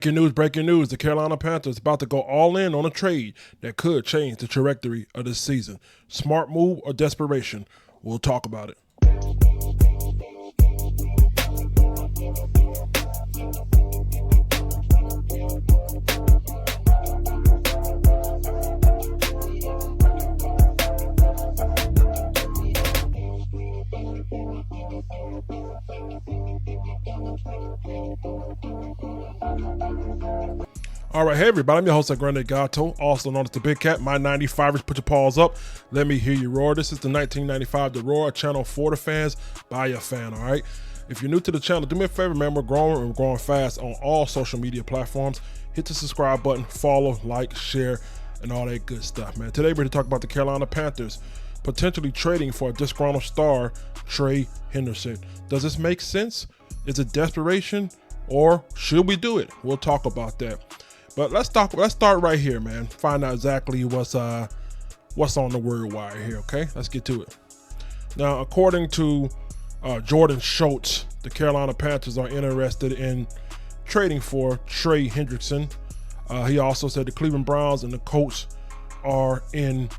Breaking news. The Carolina Panthers about to go all in on a trade that could change the trajectory of this season. Smart move or desperation? We'll talk about it. All right, hey everybody, I'm your host, Grande Gato, also known as the Big Cat. My 95ers, put your paws up. Let me hear you roar. This is the 1995 The Roar, channel for the fans, by a fan, all right? If you're new to the channel, do me a favor, man. We're growing fast on all social media platforms. Hit the subscribe button, follow, like, share, and all that good stuff, man. Today, we're going to talk about the Carolina Panthers potentially trading for a disgruntled star, Trey Hendrickson. Does this make sense? Is it desperation, or should we do it? We'll talk about that. But let's start right here, man. Find out exactly what's on the word wire here, okay? Let's get to it. Now, according to Jordan Schultz, the Carolina Panthers are interested in trading for Trey Hendrickson. He also said the Cleveland Browns and the Colts are in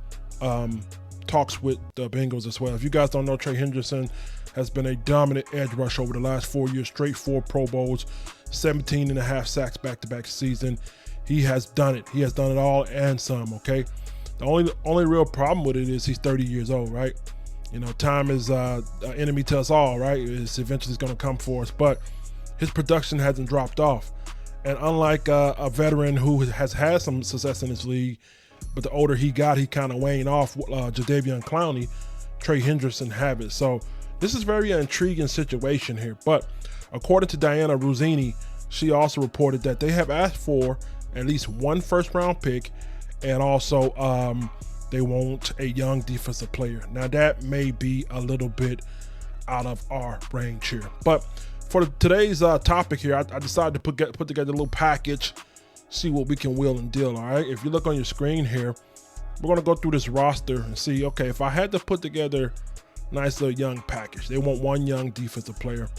talks with the Bengals as well. If you guys don't know, Trey Hendrickson has been a dominant edge rusher over the last 4 years straight, 4 Pro Bowls, 17 and a half sacks back-to-back season. He has done it. He has done it all and some, okay? The only real problem with it is he's 30 years old, right? You know, time is an enemy to us all, right? It's eventually going to come for us, but his production hasn't dropped off. And unlike a veteran who has had some success in this league, but the older he got, he kind of waned off, Jadeveon Clowney, Trey Hendrickson have it. So this is very intriguing situation here. But according to Diana Ruzzini, she also reported that they have asked for at least 1 first-round pick, and also they want a young defensive player. Now that may be a little bit out of our range here, but for today's topic here, I decided to put together a little package, see what we can wheel and deal. All right, if you look on your screen here, we're gonna go through this roster and see. Okay, if I had to put together a nice little young package, they want 1 young defensive player.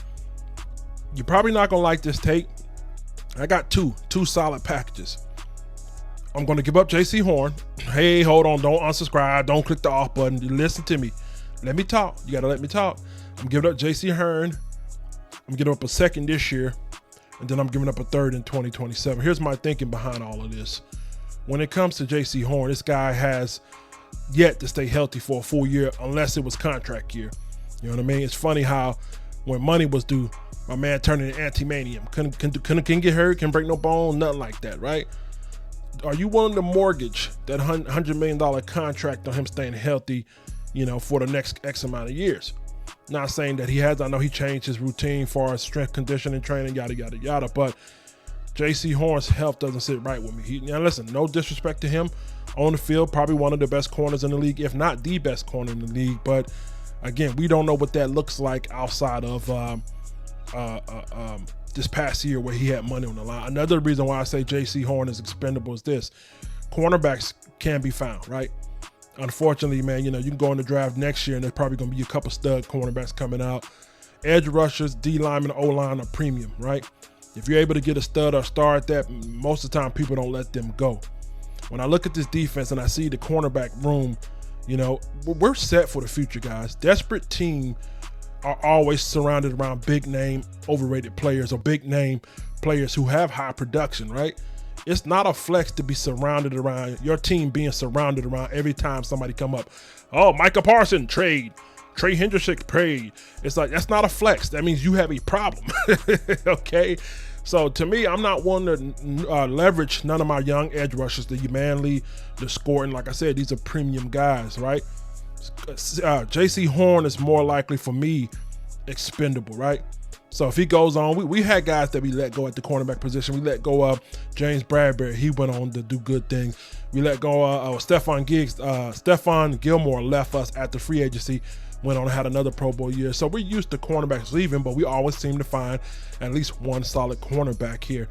You're probably not gonna like this tape. I got two solid packages. I'm going to give up J.C. Horn. Hey, hold on. Don't unsubscribe. Don't click the off button. Listen to me. Let me talk. You got to let me talk. I'm giving up J.C. Horn. I'm giving up a second this year, and then I'm giving up a third in 2027. Here's my thinking behind all of this. When it comes to J.C. Horn, this guy has yet to stay healthy for a full year unless it was contract year. You know what I mean? It's funny how when money was due, my man turned into anti-manium. Couldn't get hurt, can break no bone, nothing like that, right? Are you willing to mortgage that $100 million contract on him staying healthy, you know, for the next X amount of years? Not saying that he has. I know he changed his routine for his strength conditioning training, yada, yada, yada. But J.C. Horn's health doesn't sit right with me. Now, listen, no disrespect to him. On the field, probably one of the best corners in the league, if not the best corner in the league. But, again, we don't know what that looks like outside of this past year where he had money on the line. Another reason why I say J.C. Horn is expendable is this. Cornerbacks can be found, right? Unfortunately, man, you know, you can go in the draft next year and there's probably going to be a couple stud cornerbacks coming out. Edge rushers, D linemen, O-line are premium, right? If you're able to get a stud or star at that, most of the time people don't let them go. When I look at this defense and I see the cornerback room, you know, we're set for the future, guys. Desperate team are always surrounded around big name, overrated players or big name players who have high production, right? It's not a flex to be surrounded around, your team being surrounded around every time somebody come up. Oh, Micah Parsons, trade. Trey Hendrickson, trade. It's like, that's not a flex. That means you have a problem, okay? So to me, I'm not one to leverage none of my young edge rushers, the Manley, the Scoring. Like I said, these are premium guys, right? J.C. Horn is more likely for me expendable, right? So if he goes on, we had guys that we let go at the cornerback position. We let go of James Bradbury. He went on to do good things. We let go of Stephon Diggs. Stephon Gilmore left us at the free agency, went on and had another Pro Bowl year. So we're used to cornerbacks leaving, but we always seem to find at least one solid cornerback here.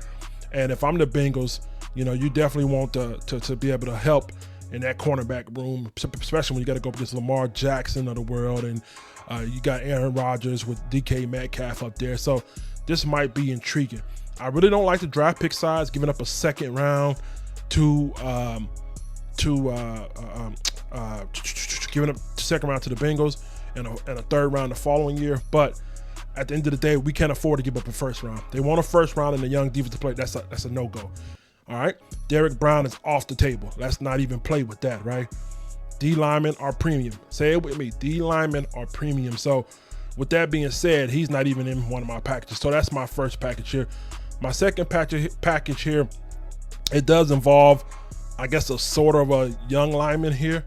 And if I'm the Bengals, you know, you definitely want to be able to help in that cornerback room, especially when you got to go up against Lamar Jackson of the world, and you got Aaron Rodgers with DK Metcalf up there. So this might be intriguing. I really don't like the draft pick size, giving up a second round to giving up second round to the Bengals and a third round the following year. But at the end of the day, we can't afford to give up a first round. They want a first round and a young defensive player. That's a no-go. All right? Derek Brown is off the table. Let's not even play with that, right? D linemen are premium. Say it with me. D linemen are premium. So with that being said, he's not even in one of my packages. So that's my first package here. My second package here, it does involve, I guess, a sort of a young lineman here.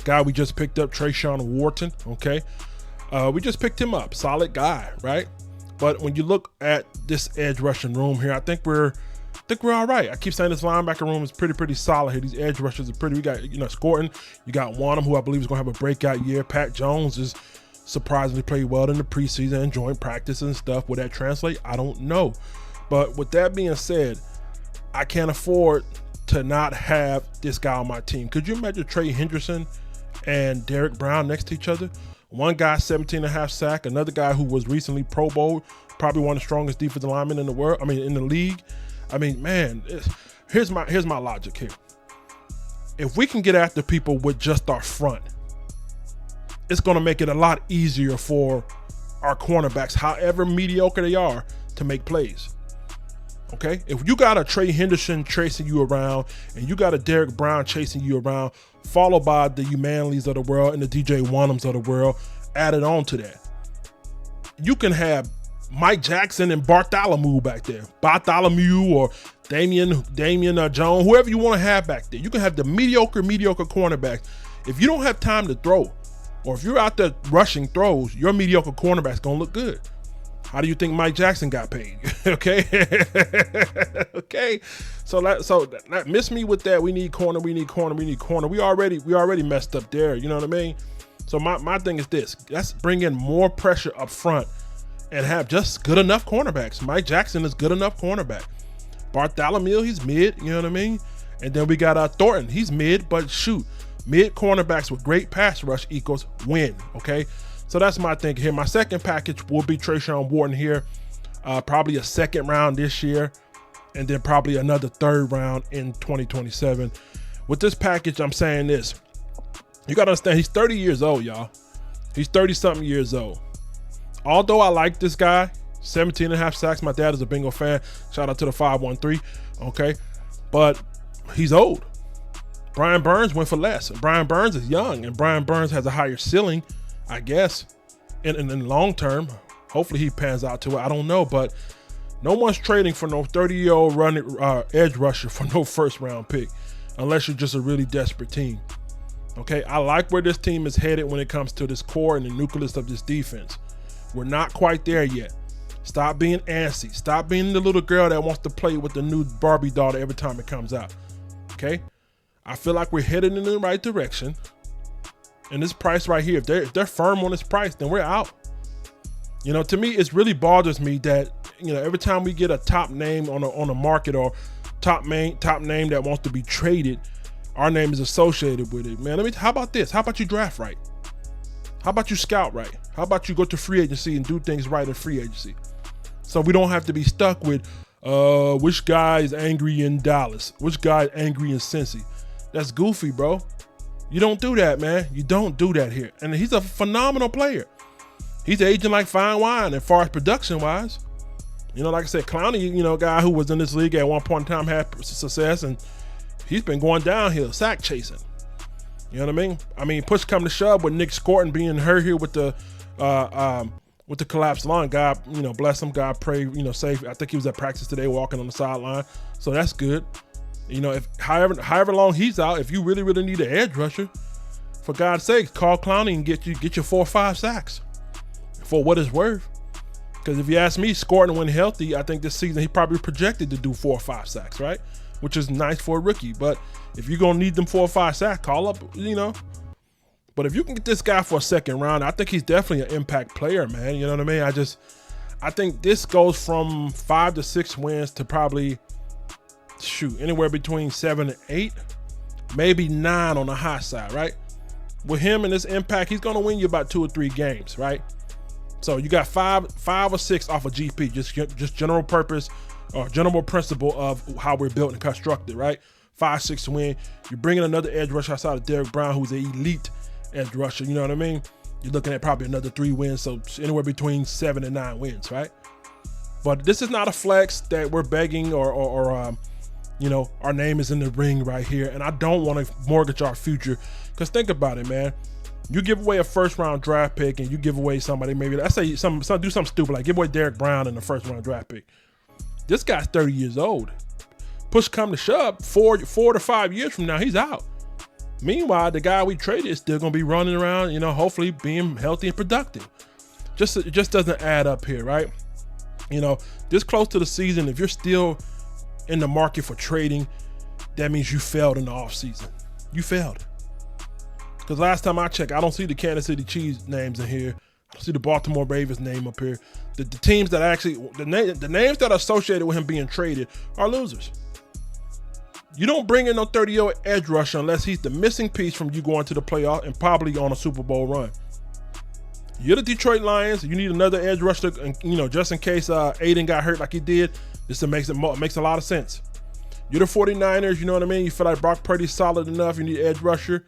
Guy we just picked up, Trayshawn Wharton, okay? We just picked him up. Solid guy, right? But when you look at this edge rushing room here, I think we're all right. I keep saying this linebacker room is pretty solid here. These edge rushers are pretty. We got, Scorton. You got Wanham, who I believe is going to have a breakout year. Pat Jones is surprisingly played well in the preseason and joint practice and stuff. Will that translate? I don't know. But with that being said, I can't afford to not have this guy on my team. Could you imagine Trey Hendrickson and Derek Brown next to each other? One guy 17.5 sack, another guy who was recently Pro Bowl, probably one of the strongest defensive linemen in the world. I mean, in the league. I mean, man, here's my logic here. If we can get after people with just our front, it's going to make it a lot easier for our cornerbacks, however mediocre they are, to make plays. Okay? If you got a Trey Hendrickson chasing you around and you got a Derek Brown chasing you around, followed by the Umanleys of the world and the DJ Wanhams of the world, added on to that, you can have Mike Jackson and Bartholomew back there. Bartholomew or Damian Jones, whoever you want to have back there. You can have the mediocre cornerbacks. If you don't have time to throw, or if you're out there rushing throws, your mediocre cornerback's going to look good. How do you think Mike Jackson got paid? Okay. Okay. So miss me with that. We need corner. We already messed up there. You know what I mean? So my thing is this. Let's bring in more pressure up front and have just good enough cornerbacks. Mike Jackson is good enough cornerback. Bartholomew, he's mid, you know what I mean? And then we got Thornton, he's mid, but shoot, mid cornerbacks with great pass rush equals win, okay? So that's my thing here. My second package will be Trayshawn Wharton here, probably a second round this year, and then probably another third round in 2027. With this package, I'm saying this. You got to understand, he's 30 years old, y'all. He's 30-something years old. Although I like this guy, 17.5 sacks. My dad is a Bengal fan. Shout out to the 513, okay? But he's old. Brian Burns went for less. Brian Burns is young, and Brian Burns has a higher ceiling, I guess, in the long term. Hopefully he pans out to it. I don't know, but no one's trading for no 30-year-old edge rusher for no first-round pick unless you're just a really desperate team, okay? I like where this team is headed when it comes to this core and the nucleus of this defense. We're not quite there yet. Stop being antsy. Stop being the little girl that wants to play with the new Barbie doll every time it comes out. Okay? I feel like we're headed in the right direction. And this price right here, if they're firm on this price, then we're out. To me, it really bothers me that, every time we get a top name on a market or top name that wants to be traded, our name is associated with it. Man, how about this? How about you draft right? How about you scout right? How about you go to free agency and do things right in free agency? So we don't have to be stuck with which guy is angry in Dallas, which guy is angry in Cincy. That's goofy, bro. You don't do that, man. You don't do that here. And he's a phenomenal player. He's aging like fine wine as far as production-wise. Like I said, Clowney, a guy who was in this league at one point in time had success, and he's been going downhill, sack chasing. You know what I mean? Push come to shove with Nick Scorton being hurt here with the collapsed lung. God, bless him. God pray, safe. I think he was at practice today walking on the sideline. So that's good. If however long he's out, if you really, really need an edge rusher, for God's sake, call Clowney and get your 4 or 5 sacks for what it's worth. Because if you ask me, Scorton when healthy, I think this season he probably projected to do 4 or 5 sacks, right? Which is nice for a rookie. But if you're going to need them 4 or 5 sacks, call up, But if you can get this guy for a second round, I think he's definitely an impact player, man. You know what I mean? I think this goes from 5 to 6 wins to probably, anywhere between 7 and 8, maybe 9 on the high side, right? With him and this impact, he's going to win you about 2 or 3 games, right? So you got 5 or 6 off of GP, just general purpose or general principle of how we're built and constructed, right? 5-6 win. You're bringing another edge rusher outside of Derrick Brown, who's an elite edge rusher. You know what I mean? You're looking at probably another 3 wins, so anywhere between 7 and 9 wins, right? But this is not a flex that we're begging or you know, our name is in the ring right here, and I don't want to mortgage our future. Because think about it, man. You give away a first-round draft pick, and you give away somebody, maybe let's say do something stupid like give away Derrick Brown in the first-round draft pick. This guy's 30 years old. Push come to shove, 4 to 5 years from now, he's out. Meanwhile, the guy we traded is still going to be running around, you know, hopefully being healthy and productive. It just doesn't add up here, right? You know, this close to the season, if you're still in the market for trading, that means you failed in the offseason. You failed. Because last time I checked, I don't see the Kansas City Chiefs names in here. I don't see the Baltimore Ravens name up here. The teams that actually, the names that are associated with him being traded are losers. You don't bring in no 30-year-old edge rusher unless he's the missing piece from you going to the playoff and probably on a Super Bowl run. You're the Detroit Lions. You need another edge rusher, and you know, just in case Aiden got hurt like he did. This makes a lot of sense. You're the 49ers. You know what I mean. You feel like Brock Purdy's solid enough. You need an edge rusher.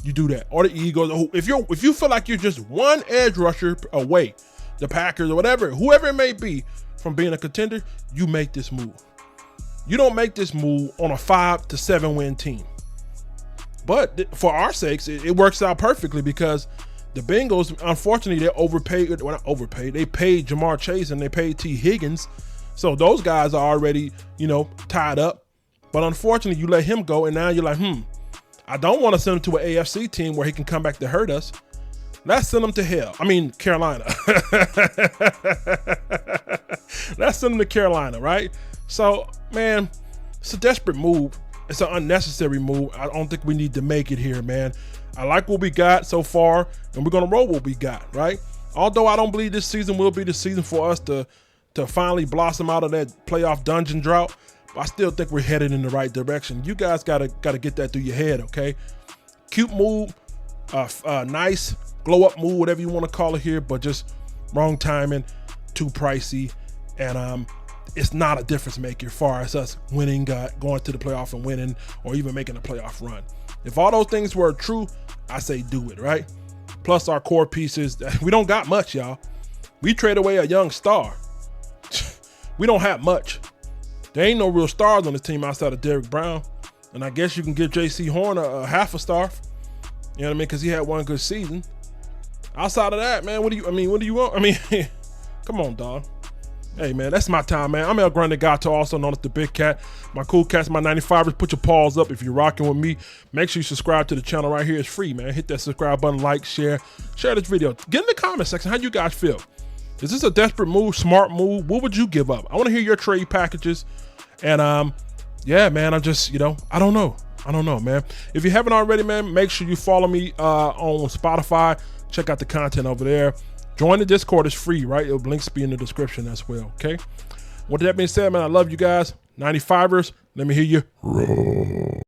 You do that. Or the Eagles. If you feel like you're just one edge rusher away, the Packers or whatever, whoever it may be, from being a contender, you make this move. You don't make this move on a 5 to 7 win team. But for our sakes, it works out perfectly because the Bengals, unfortunately, they overpaid. Well, not overpaid. They paid Jamar Chase and they paid T. Higgins. So those guys are already, you know, tied up. But unfortunately, you let him go, and now you're like, I don't want to send him to an AFC team where he can come back to hurt us. Let's send him to hell. I mean, Carolina. Let's send him to Carolina, right? So, man, it's a desperate move. It's an unnecessary move. I don't think we need to make it here, man. I like what we got so far, and we're going to roll what we got, right? Although I don't believe this season will be the season for us to finally blossom out of that playoff dungeon drought, but I still think we're headed in the right direction. You guys gotta get that through your head, okay? Cute move, nice glow-up move, whatever you want to call it here, but just wrong timing, too pricey, and it's not a difference maker as far as us winning, going to the playoff and winning, or even making a playoff run. If all those things were true, I say do it, right? Plus our core pieces, we don't got much, y'all. We trade away a young star. We don't have much. There ain't no real stars on this team outside of Derrick Brown. And I guess you can give J.C. Horn a half a star. You know what I mean? Because he had one good season. Outside of that, man, what do you want? I mean, come on, dog. Hey, man, that's my time, man. I'm El Grande Gato, also known as the Big Cat. My cool cats, my 95ers. Put your paws up if you're rocking with me. Make sure you subscribe to the channel right here. It's free, man. Hit that subscribe button, like, share this video. Get in the comment section. How you guys feel? Is this a desperate move, smart move? What would you give up? I want to hear your trade packages. And, yeah, man, I'm just, you know, I don't know, man. If you haven't already, man, make sure you follow me on Spotify. Check out the content over there. Join the Discord. It's free, right? It'll links be in the description as well, okay? With that being said, man, I love you guys. 95ers, let me hear you roar.